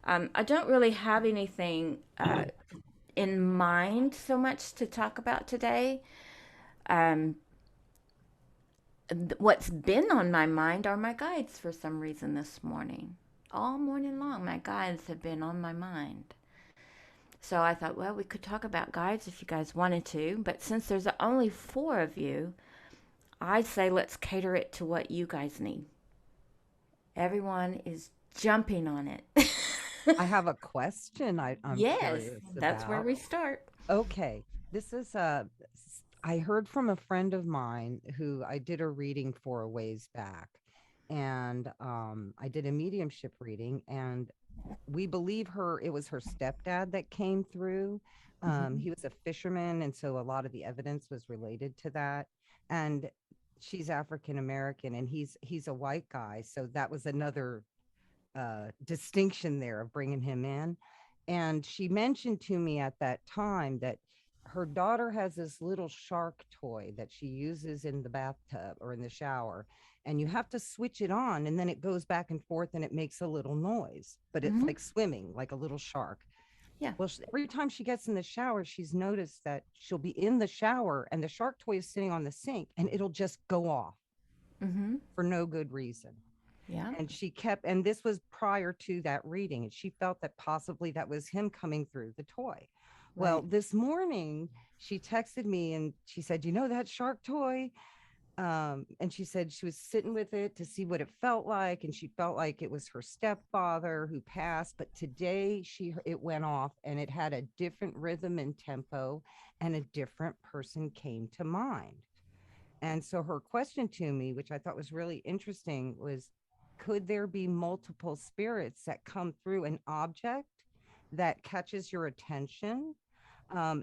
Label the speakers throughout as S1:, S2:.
S1: I don't really have anything in mind so much to talk about today. Um, what's been on my mind are my guides for some reason this morning. All morning long, my guides have been on my mind. So I thought, well, we could talk about guides if you guys wanted to, but since there's only four of you, I'd say let's cater it to what you guys need. Everyone is jumping on it.
S2: I have a question I'm
S1: Yes,
S2: curious
S1: that's where
S2: about.
S1: we start.
S2: Okay, this is I heard from a friend of mine who I did a reading for a ways back, and I did a mediumship reading, and we believe it was her stepdad that came through.
S1: Hmm.
S2: He was a fisherman, and so a lot of the evidence was related to that. And she's African American, and he's a white guy, so that was another distinction there of bringing him in. And she mentioned to me at that time that her daughter has this little shark toy that she uses in the bathtub or in the shower, and you have to switch it on, and then it goes back and forth and it makes a little noise, but it's
S1: Hmm.
S2: like swimming like a little shark.
S1: Yeah.
S2: Well, every time she gets in the shower, she's noticed that she'll be in the shower and the shark toy is sitting on the sink and it'll just go off
S1: Hmm.
S2: for no good reason.
S1: Yeah.
S2: And she kept, and this was prior to that reading, and she felt that possibly that was him coming through the toy. Well,
S1: Right.
S2: this morning she texted me and she said, you know, that shark toy, and she said she was sitting with it to see what it felt like, and she felt like it was her stepfather who passed, but today it went off and it had a different rhythm and tempo, and a different person came to mind. And so her question to me, which I thought was really interesting, was, could there be multiple spirits that come through an object that catches your attention,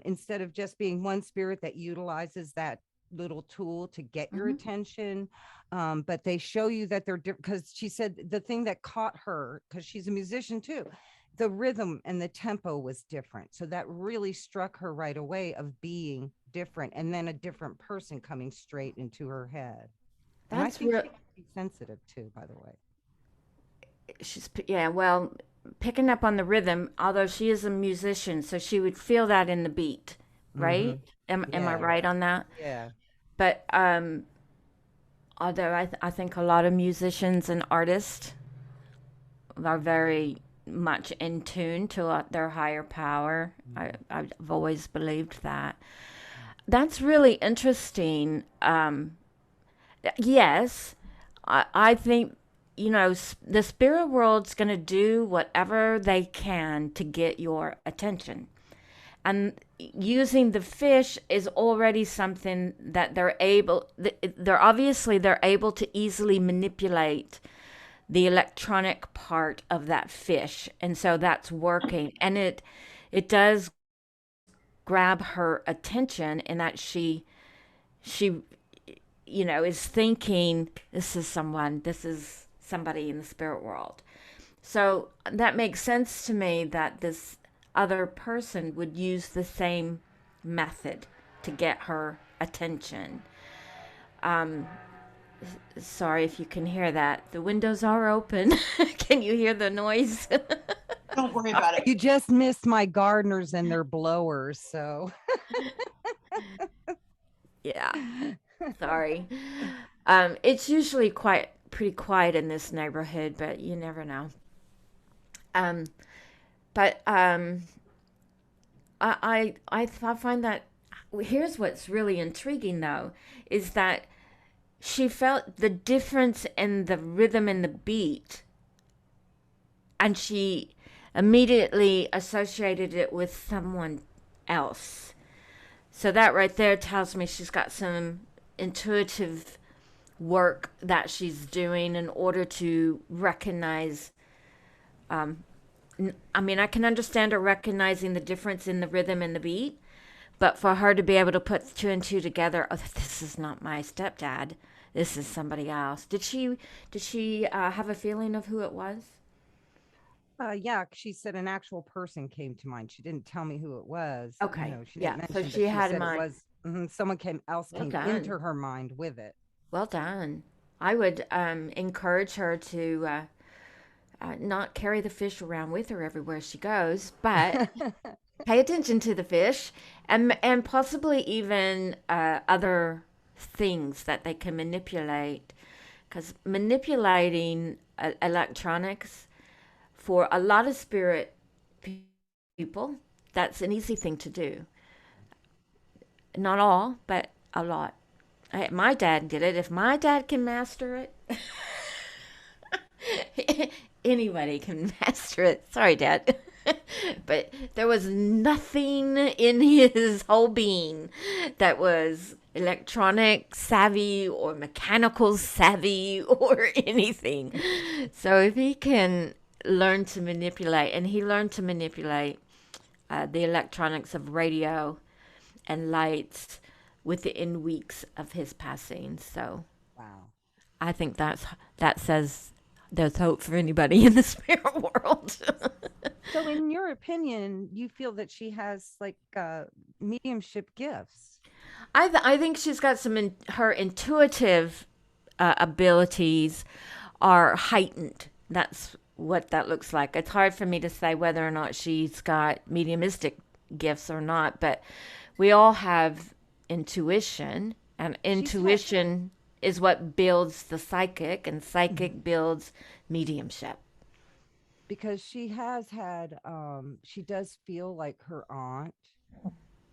S2: instead of just being one spirit that utilizes that little tool to get your
S1: Hmm.
S2: attention? But they show you that they're different, because she said the thing that caught her, because she's a musician too, the rhythm and the tempo was different. So that really struck her right away of being different, and then a different person coming straight into her head. And I
S1: That's
S2: think
S1: real.
S2: she could be sensitive too, by the way.
S1: Yeah. Well, picking up on the rhythm, although she is a musician, so she would feel that in the beat,
S2: Mm-hmm.
S1: right? Am I
S2: Yeah.
S1: right on that?
S2: Yeah.
S1: But although I think a lot of musicians and artists are very much in tune to their higher power. I've always believed that. That's really interesting. Yes, I think, the spirit world's going to do whatever they can to get your attention. And using the fish is already something that they're able to easily manipulate the electronic part of that fish, and so that's working, and it does grab her attention in that she is thinking this is somebody in the spirit world. So that makes sense to me that this other person would use the same method to get her attention. Um, Sorry if you can hear that. The windows are open. Can you hear the noise?
S3: Don't worry about it.
S2: You just missed my gardeners and their blowers. So,
S1: Yeah, sorry. It's usually pretty quiet in this neighborhood, but you never know. Um, but I find that here's what's really intriguing though, is that she felt the difference in the rhythm and the beat, and she immediately associated it with someone else. So that right there tells me she's got some intuitive work that she's doing in order to recognize. I mean, I can understand her recognizing the difference in the rhythm and the beat, but for her to be able to put two and two together, oh, this is not my stepdad. This is somebody else. Did she have a feeling of who it was?
S2: yeah, she said an actual person came to mind. She didn't tell me who it was. You
S1: Okay.
S2: know, she didn't
S1: Yeah. So
S2: mention,
S1: she
S2: but she
S1: had in
S2: said it
S1: mind.
S2: was, someone
S1: Well
S2: came
S1: done.
S2: into her mind with it.
S1: Well done. I would encourage her to not carry the fish around with her everywhere she goes, but pay attention to the fish, and possibly even other things that they can manipulate, because manipulating electronics for a lot of spirit people, that's an easy thing to do. Not all, but a lot. My dad did it. If my dad can master it, anybody can master it. Sorry, Dad. But there was nothing in his whole being that was electronic savvy or mechanical savvy or anything. So if he can learn to manipulate, and he learned to manipulate the electronics of radio and lights within weeks of his passing. So
S2: Wow.
S1: I think that says there's hope for anybody in the spirit world.
S2: So, in your opinion, you feel that she has like mediumship gifts?
S1: I think she's got her intuitive abilities are heightened. That's what that looks like. It's hard for me to say whether or not she's got mediumistic gifts or not, but we all have intuition, and intuition is what builds the psychic, and psychic builds mediumship.
S2: Because she has had, she does feel like her aunt,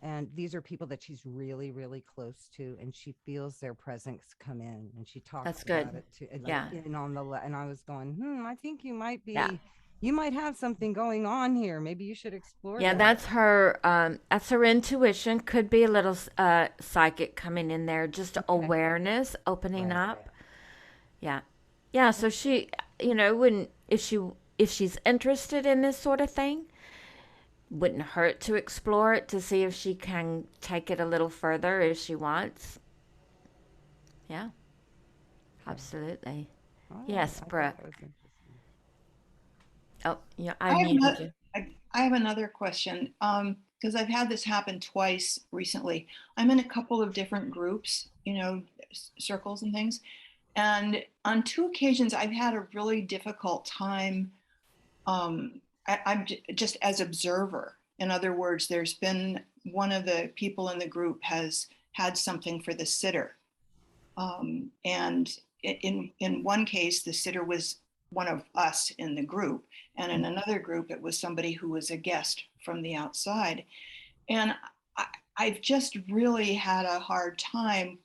S2: and these are people that she's really, really close to, and she feels their presence come in, and she talks
S1: That's good.
S2: about it too. Like,
S1: Yeah.
S2: and I was going, I think you might
S1: Yeah.
S2: be, you might have something going on here. Maybe you should explore
S1: Yeah,
S2: that.
S1: that's her intuition. Could be a little psychic coming in there, just awareness opening
S2: Right.
S1: up. Yeah. Yeah, so she, wouldn't, if she's interested in this sort of thing, wouldn't hurt to explore it to see if she can take it a little further if she wants. Yeah. Absolutely.
S2: All right,
S1: Yes,
S2: I thought
S1: Brooke.
S2: that was interesting.
S1: Oh, yeah,
S3: I
S1: I
S3: have,
S1: muted you.
S3: I have another question because I've had this happen twice recently. I'm in a couple of different groups, circles and things. And on two occasions, I've had a really difficult time. I'm just as observer. In other words, there's been one of the people in the group has had something for the sitter. And in one case, the sitter was one of us in the group. And in another group, it was somebody who was a guest from the outside. And I've just really had a hard time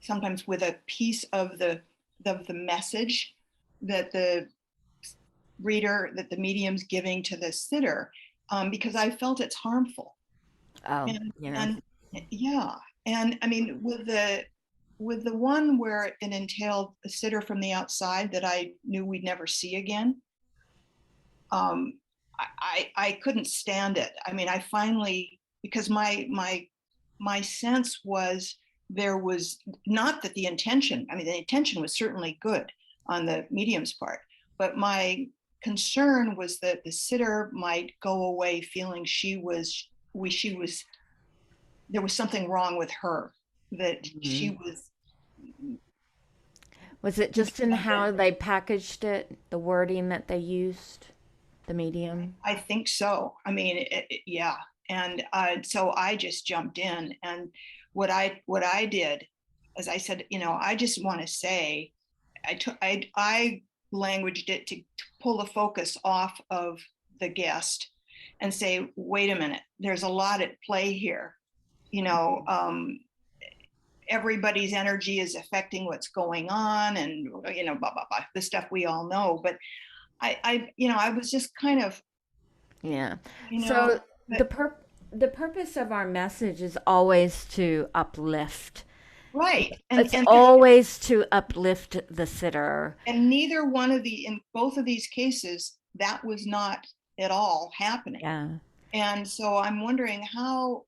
S3: sometimes with a piece of the message that the reader, that the medium's giving to the sitter, because I felt it's harmful.
S1: Oh,
S3: And yeah, and I mean with the one where it entailed a sitter from the outside that I knew we'd never see again, um, I couldn't stand it. I mean, I finally, because my sense was there was not that the intention, I mean, the intention was certainly good on the medium's part, but my concern was that the sitter might go away feeling she was, there was something wrong with her, that she was.
S1: Was it just in how they packaged it, the wording that they used, the medium?
S3: I think so. I mean, yeah. And so I just jumped in, and what I did, as I said, I just want to say, I languaged it to pull the focus off of the guest and say, wait a minute, there's a lot at play here. Everybody's energy is affecting what's going on, and blah blah blah, the stuff we all know. But I was just kind of,
S1: Yeah. So
S3: but,
S1: the purpose of our message is always to uplift.
S3: right,
S1: It's always to uplift the sitter.
S3: and neither one of in both of these cases, that was not at all happening.
S1: Yeah.
S3: And so I'm wondering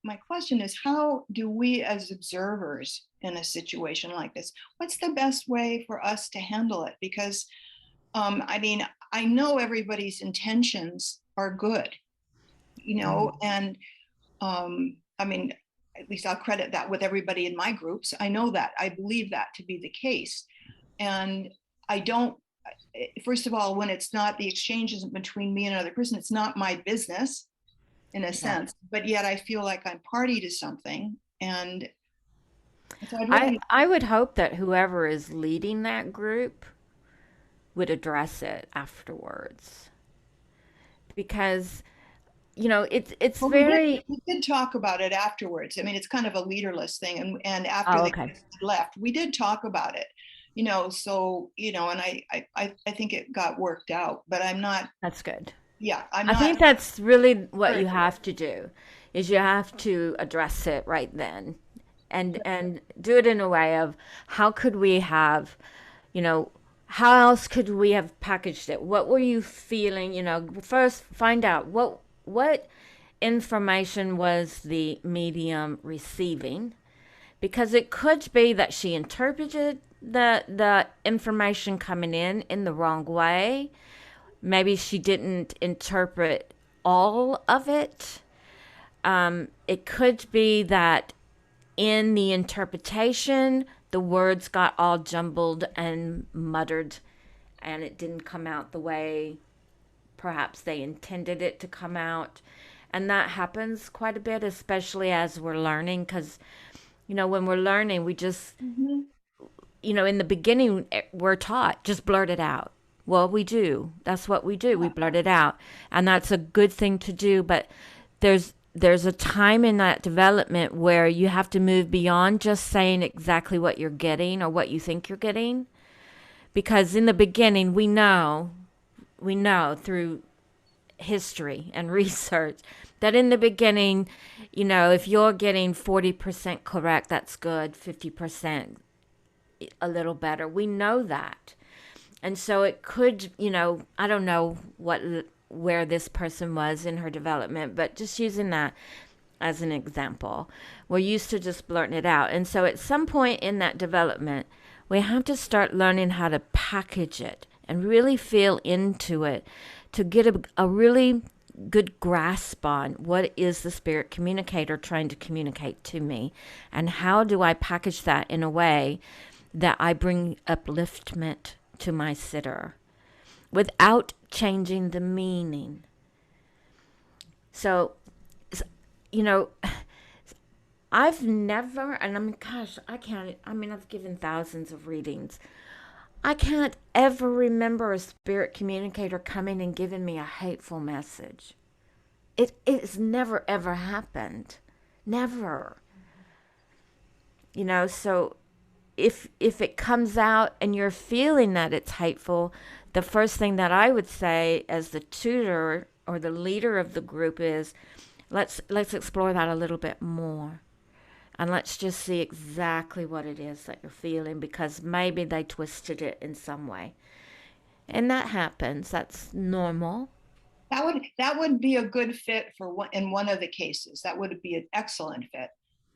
S3: my question is, how do we as observers in a situation like this, what's the best way for us to handle it? Because, I mean, I know everybody's intentions are good, and I mean, at least I'll credit that with everybody in my groups. I know that, I believe that to be the case. And I don't first of all, when it's not, the exchange isn't between me and another person, it's not my business in a
S1: Yeah.
S3: sense, but yet I feel like I'm party to something. And so I'd
S1: I
S3: really,
S1: I would hope that whoever is leading that group would address it afterwards, because it's
S3: well,
S1: very.
S3: we did talk about it afterwards. I mean, it's kind of a leaderless thing. And after
S1: Oh,
S3: they
S1: okay.
S3: left, we did talk about it, so, and I think it got worked out, but I'm not,
S1: That's good.
S3: yeah, I'm
S1: I
S3: not
S1: think that's really what
S3: sure.
S1: you have to do, is you have to address it right then, and do it in a way of how could we have, you know, how else could we have packaged it? What were you feeling? First find out what information was the medium receiving, because it could be that she interpreted the information coming in the wrong way. Maybe she didn't interpret all of it. It could be that in the interpretation, the words got all jumbled and muttered, and it didn't come out the way perhaps they intended it to come out. And that happens quite a bit, especially as we're learning, because, when we're learning, we just,
S3: Mhm.
S1: in the beginning, we're taught just blurt it out. Well, we do. That's what we do. We blurt it out. And that's a good thing to do. But there's a time in that development where you have to move beyond just saying exactly what you're getting or what you think you're getting. Because in the beginning, we know through history and research that in the beginning, if you're getting 40% correct, that's good. 50% a little better. We know that. And so it could, I don't know where this person was in her development, but just using that as an example, we're used to just blurting it out. And so at some point in that development, we have to start learning how to package it and really feel into it to get a really good grasp on what is the spirit communicator trying to communicate to me, and how do I package that in a way that I bring upliftment to my sitter without changing the meaning. So, you know, I've never, and I mean, gosh, I can't, I mean, I've given thousands of readings. I can't ever remember a spirit communicator coming and giving me a hateful message. It's never ever happened. Never. So if it comes out and you're feeling that it's hateful, the first thing that I would say as the tutor or the leader of the group is let's explore that a little bit more. And let's just see exactly what it is that you're feeling, because maybe they twisted it in some way. And that happens. That's normal.
S3: That would be a good fit for in one of the cases. That would be an excellent fit.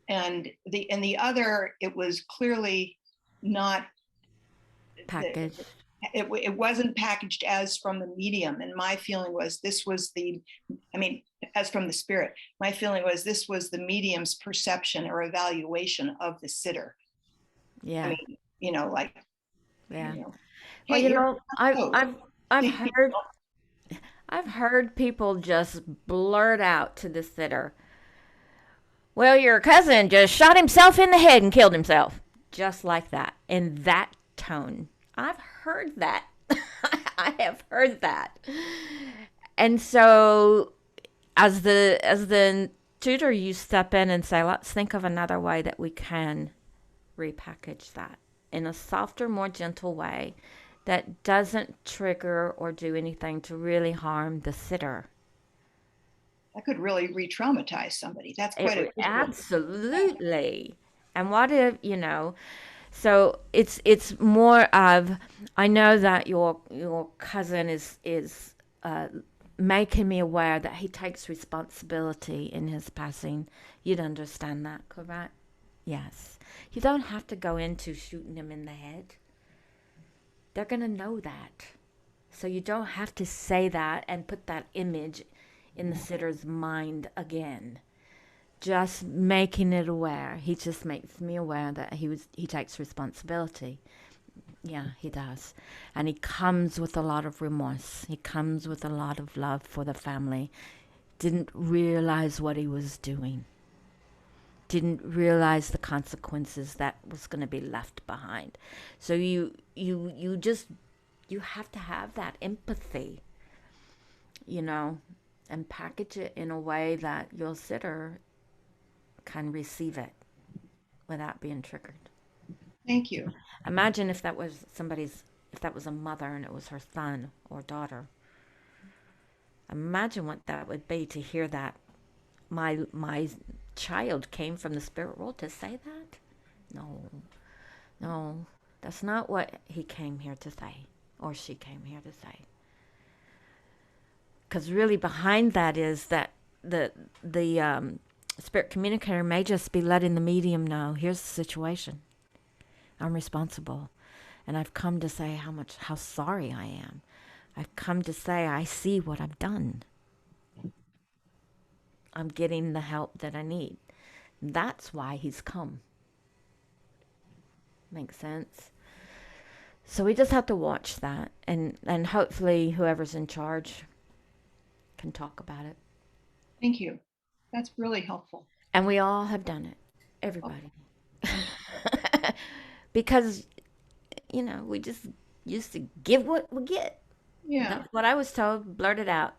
S3: And the other, it was clearly not the,
S1: Package.
S3: it wasn't packaged as from the medium. And my feeling was this was I mean, as from the spirit, my feeling was this was the medium's perception or evaluation of the sitter. I
S1: Yeah.
S3: mean, like,
S1: Yeah. Well,
S3: hey, you're
S1: I've
S3: close.
S1: I've I've heard I've heard people just blurt out to the sitter, "Well, your cousin just shot himself in the head and killed himself." Just like that, in that tone. I've heard that. I have heard that. And so as the tutor, you step in and say, "Let's think of another way that we can repackage that in a softer, more gentle way that doesn't trigger or do anything to really harm the sitter."
S3: That could really re-traumatize somebody. That's quite a visual.
S1: Absolutely. And what if, so it's more of, I know that your cousin is making me aware that he takes responsibility in his passing. You'd understand that, correct? Yes. You don't have to go into shooting him in the head. They're going to know that. So you don't have to say that and put that image in the sitter's mind again. Just making it aware. He just makes me aware that he takes responsibility. Yeah, he does. And he comes with a lot of remorse. He comes with a lot of love for the family. Didn't realize what he was doing. Didn't realize the consequences that was going to be left behind. So you just you have to have that empathy, you know, and package it in a way that your sitter can receive it without being triggered.
S3: Thank you.
S1: Imagine if that was if that was a mother and it was her son or daughter. Imagine what that would be to hear that my child came from the spirit world to say that. No, no, that's not what he came here to say or she came here to say. Because really behind that is that the spirit communicator may just be letting the medium know, here's the situation. I'm responsible. And I've come to say how sorry I am. I've come to say I see what I've done. I'm getting the help that I need. That's why he's come. Makes sense? So we just have to watch that, and hopefully whoever's in charge can talk about it.
S3: Thank you. That's really helpful.
S1: And we all have done it.
S3: Oh,
S1: Everybody. Because, we just used to give what we get.
S3: yeah.
S1: That's what I was told. Blurt it out.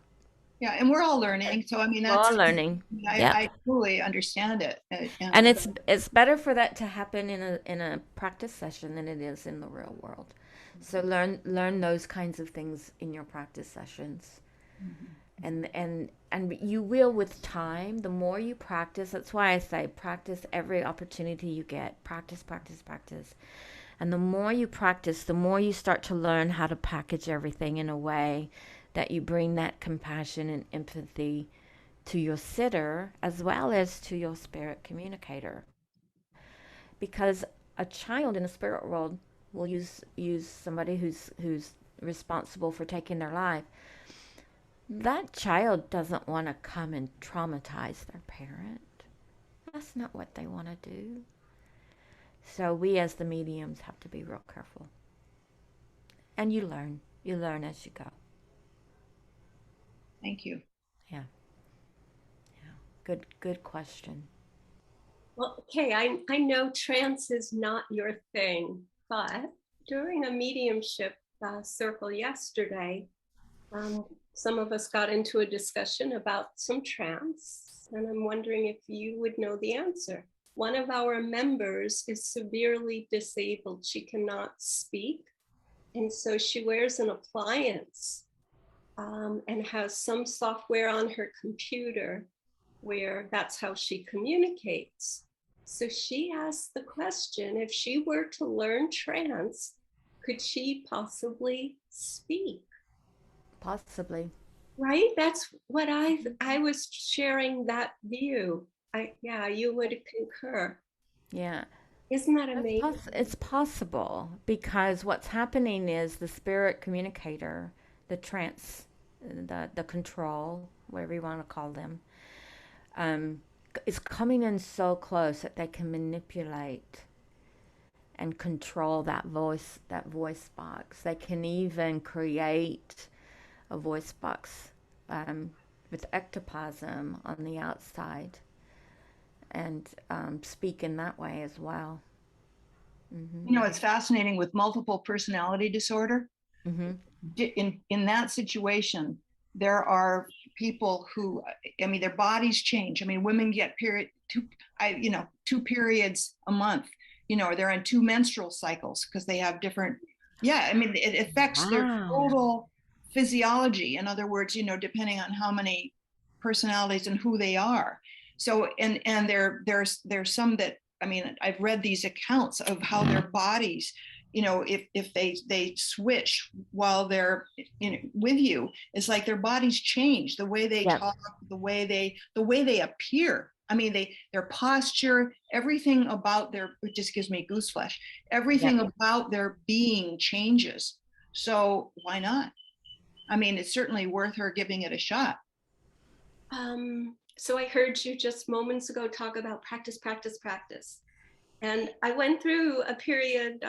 S3: Yeah. And we're all learning. So, I mean,
S1: We're all
S3: that's,
S1: learning.
S3: I,
S1: Yep.
S3: I totally understand it.
S1: And it's better for that to happen in a practice session than it is in the real world. So learn those kinds of things in your practice sessions. And you will with time. The more you practice, that's why I say practice every opportunity you get. Practice, practice, practice. And the more you practice, the more you start to learn how to package everything in a way that you bring that compassion and empathy to your sitter as well as to your spirit communicator. Because a child in the spirit world will use somebody who's responsible for taking their life. That child doesn't want to come and traumatize their parent. That's not what they want to do. So we as the mediums have to be real careful. And you learn as you go.
S3: Thank you.
S1: Yeah. Good question.
S4: Well, okay, I know trance is not your thing, but during a mediumship circle yesterday, some of us got into a discussion about some trance, and I'm wondering if you would know the answer. One of our members is severely disabled. She cannot speak, and so she wears an appliance and has some software on her computer where that's how she communicates. So she asked the question, if she were to learn trance, could she possibly speak?
S1: Possibly.
S4: Right? That's what I was sharing that view. Yeah, you would concur.
S1: Yeah.
S4: Isn't that amazing?
S1: It's possible because what's happening is the spirit communicator, the trance, the control, whatever you want to call them, is coming in so close that they can manipulate and control that voice box. They can even create a voice box with ectoplasm on the outside and speak in that way as well.
S3: Mm-hmm. It's fascinating with multiple personality disorder.
S1: Mm-hmm.
S3: In that situation, there are people who, their bodies change. Women get two periods a month. They're on 2 menstrual cycles because they have different. Yeah, it affects their total physiology. In other words, depending on how many personalities and who they are. So, and there's some that, I've read these accounts of how their bodies, if they switch while they're with you, it's like their bodies change, the way they talk, the way they appear. Their posture, everything about it just gives me goose flesh. Everything about their being changes. So why not? It's certainly worth her giving it a shot.
S4: So I heard you just moments ago talk about practice, practice, practice. And I went through a period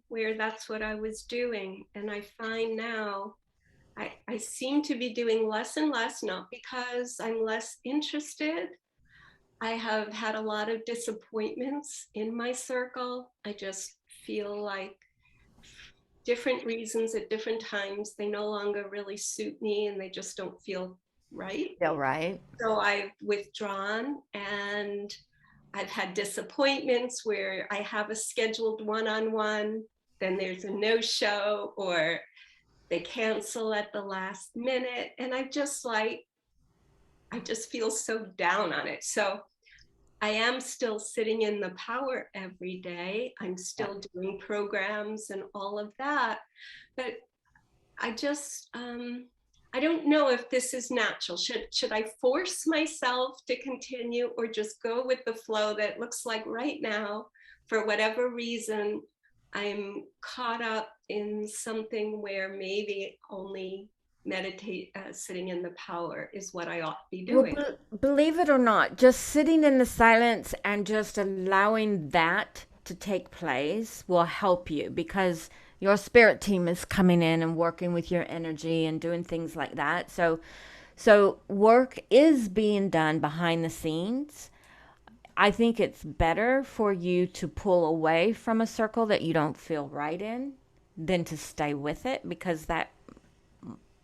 S4: where that's what I was doing. And I find now I seem to be doing less and less, not because I'm less interested. I have had a lot of disappointments in my circle. I just feel like different reasons at different times, they no longer really suit me and they just don't feel right.
S1: Feel right.
S4: So I've withdrawn, and I've had disappointments where I have a scheduled one-on-one, then there's a no-show, or they cancel at the last minute. And I just feel so down on it. So I am still sitting in the power every day. I'm still doing programs and all of that. But I just, I don't know if this is natural. Should I force myself to continue, or just go with the flow that looks like right now, for whatever reason, I'm caught up in something where maybe only meditate, sitting in the power is what I ought to be doing.
S1: Well, believe it or not, just sitting in the silence and just allowing that to take place will help you, because your spirit team is coming in and working with your energy and doing things like that. So work is being done behind the scenes. I think it's better for you to pull away from a circle that you don't feel right in than to stay with it, because that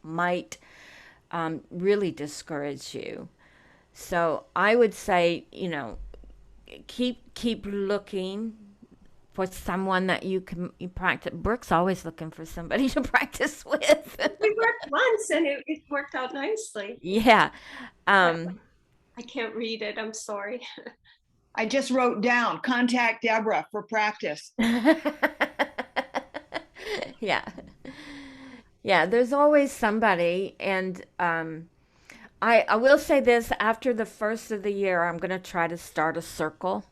S1: might really discourage you. So I would say, keep looking for someone that you practice. Brooke's always looking for somebody to practice with.
S4: We worked once and it worked out nicely.
S1: Yeah.
S4: I can't read it. I'm sorry.
S3: I just wrote down, contact Deborah for practice.
S1: Yeah. Yeah, there's always somebody. And I will say this, after the first of the year, I'm going to try to start a circle.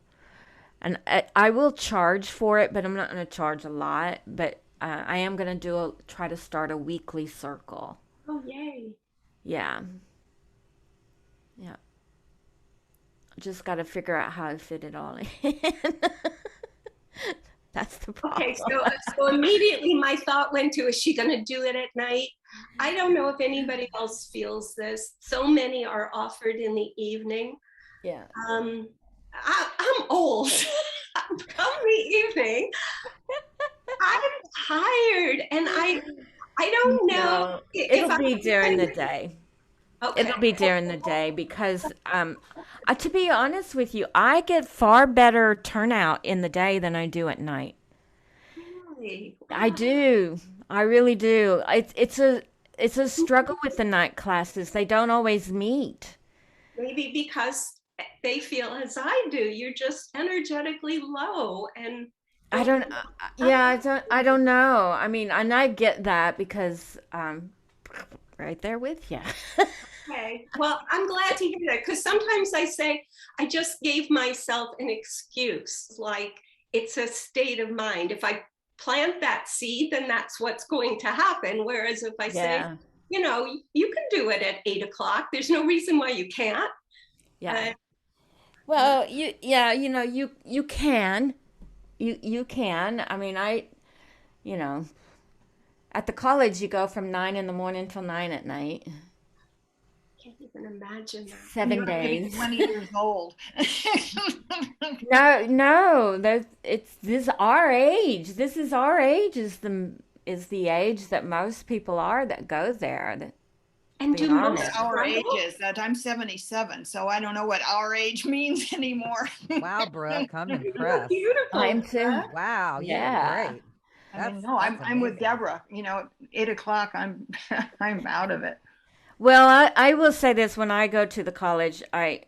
S1: And I will charge for it, but I'm not going to charge a lot. But I am going to try to start a weekly circle.
S4: Oh, yay.
S1: Yeah. Yeah. Just got to figure out how to fit it all in. That's the problem.
S4: Okay, so immediately my thought went to, is she going to do it at night? I don't know if anybody else feels this. So many are offered in the evening.
S1: Yeah.
S4: I'm old. Come the evening, I'm tired, and I don't know.
S1: No, it'll be during the day.
S4: Okay.
S1: It'll be during the day, because to be honest with you, I get far better turnout in the day than I do at night.
S4: Really?
S1: I do. I really do. It's a struggle with the night classes. They don't always meet.
S4: Maybe because they feel as I do. You're just energetically low, and
S1: I don't. I don't know. I mean, and I get that, because I'm right there with you.
S4: Okay. Well, I'm glad to hear that, because sometimes I say I just gave myself an excuse, like it's a state of mind. If I plant that seed, then that's what's going to happen. Whereas if I say, you can do it at 8 o'clock, there's no reason why you can't.
S1: Yeah. Well, you can. You can. I mean, at the college you go from 9 in the morning till 9 at night.
S4: Can't even imagine that.
S1: 7 days.
S3: 20 years old.
S1: No. This is our age. This is our age. Is the age that most people are that go there.
S4: And do most
S3: our ages? That I'm 77, so I don't know what our age means anymore.
S2: Wow, Brooke, I'm impressed.
S4: Beautiful.
S1: I'm too.
S2: Wow,
S1: Yeah.
S2: Great.
S3: I'm with Deborah. 8 o'clock, I'm out of it.
S1: Well, I will say this: when I go to the college, I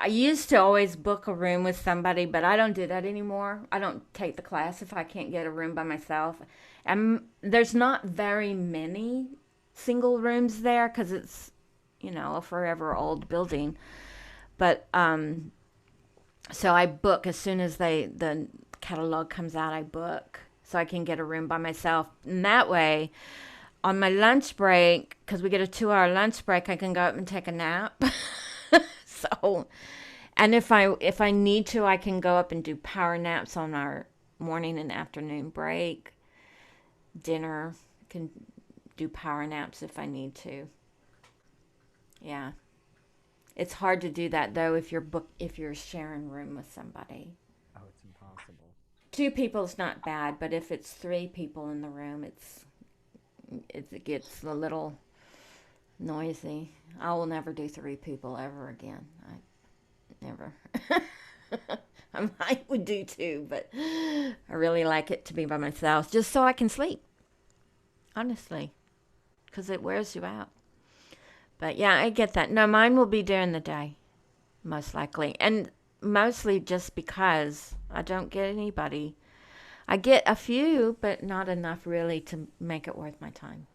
S1: used to always book a room with somebody, but I don't do that anymore. I don't take the class if I can't get a room by myself. And there's not very many single rooms there, because it's a forever old building. But so I book as soon as the catalog comes out. I book so I can get a room by myself, and that way on my lunch break, because we get a 2-hour lunch break, I can go up and take a nap. So, And if I need to, I can go up and do power naps on our morning and afternoon break. Dinner, can do power naps if I need to. Yeah. It's hard to do that though if you're sharing room with somebody.
S5: Oh, it's impossible.
S1: Two people's not bad, but if it's three people in the room, it gets a little noisy. I will never do three people ever again. I never. I might would do two, but I really like it to be by myself, just so I can sleep. Honestly, because it wears you out. But yeah, I get that. No, mine will be during the day, most likely, and mostly just because I don't get anybody. I get a few, but not enough really to make it worth my time.